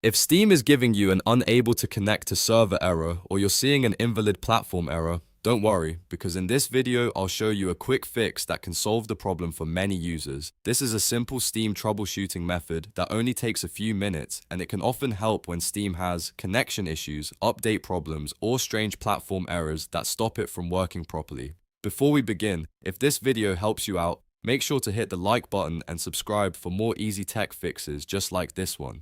If Steam is giving you an unable to connect to server error or you're seeing an invalid platform error, don't worry, because in this video I'll show you a quick fix that can solve the problem for many users. This is a simple Steam troubleshooting method that only takes a few minutes, and it can often help when Steam has connection issues, update problems, or strange platform errors that stop it from working properly. Before we begin, if this video helps you out, make sure to hit the like button and subscribe for more easy tech fixes just like this one.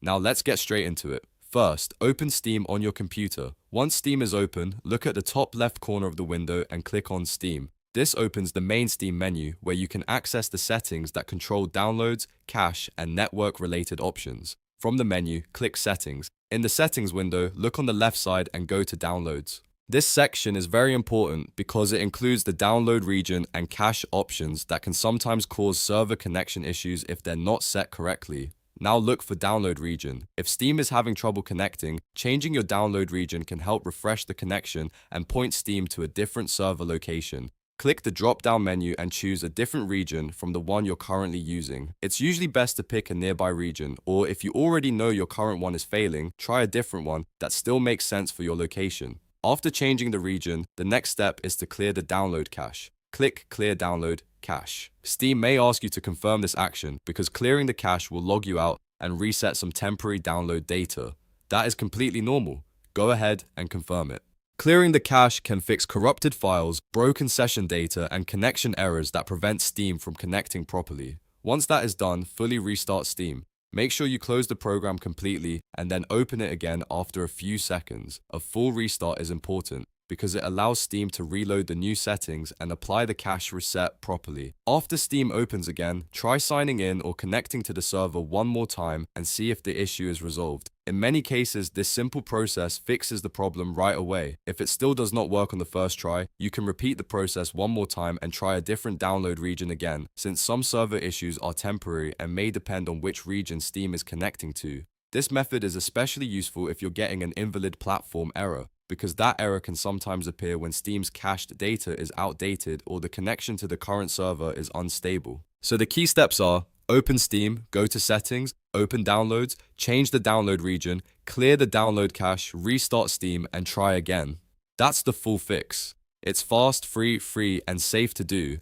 Now let's get straight into it. First, open Steam on your computer. Once Steam is open, look at the top left corner of the window and click on Steam. This opens the main Steam menu where you can access the settings that control downloads, cache, and network-related options. From the menu, click Settings. In the Settings window, look on the left side and go to Downloads. This section is very important because it includes the download region and cache options that can sometimes cause server connection issues if they're not set correctly. Now look for download region. If Steam is having trouble connecting, changing your download region can help refresh the connection and point Steam to a different server location. Click the drop-down menu and choose a different region from the one you're currently using. It's usually best to pick a nearby region, or if you already know your current one is failing, try a different one that still makes sense for your location. After changing the region, the next step is to clear the download cache. Click Clear Download Cache. Steam may ask you to confirm this action because clearing the cache will log you out and reset some temporary download data. That is completely normal. Go ahead and confirm it. Clearing the cache can fix corrupted files, broken session data, and connection errors that prevent Steam from connecting properly. Once that is done, fully restart Steam. Make sure you close the program completely and then open it again after a few seconds. A full restart is important because it allows Steam to reload the new settings and apply the cache reset properly. After Steam opens again, try signing in or connecting to the server one more time and see if the issue is resolved. In many cases, this simple process fixes the problem right away. If it still does not work on the first try, you can repeat the process one more time and try a different download region again, since some server issues are temporary and may depend on which region Steam is connecting to. This method is especially useful if you're getting an invalid platform error, because that error can sometimes appear when Steam's cached data is outdated or the connection to the current server is unstable. So the key steps are: open Steam, go to Settings, open Downloads, change the download region, clear the download cache, restart Steam, and try again. That's the full fix. It's fast, free, and safe to do,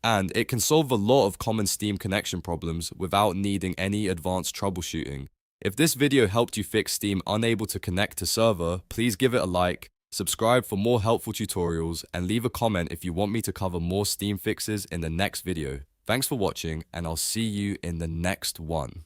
and it can solve a lot of common Steam connection problems without needing any advanced troubleshooting. If this video helped you fix Steam unable to connect to server, please give it a like, subscribe for more helpful tutorials, and leave a comment if you want me to cover more Steam fixes in the next video. Thanks for watching, and I'll see you in the next one.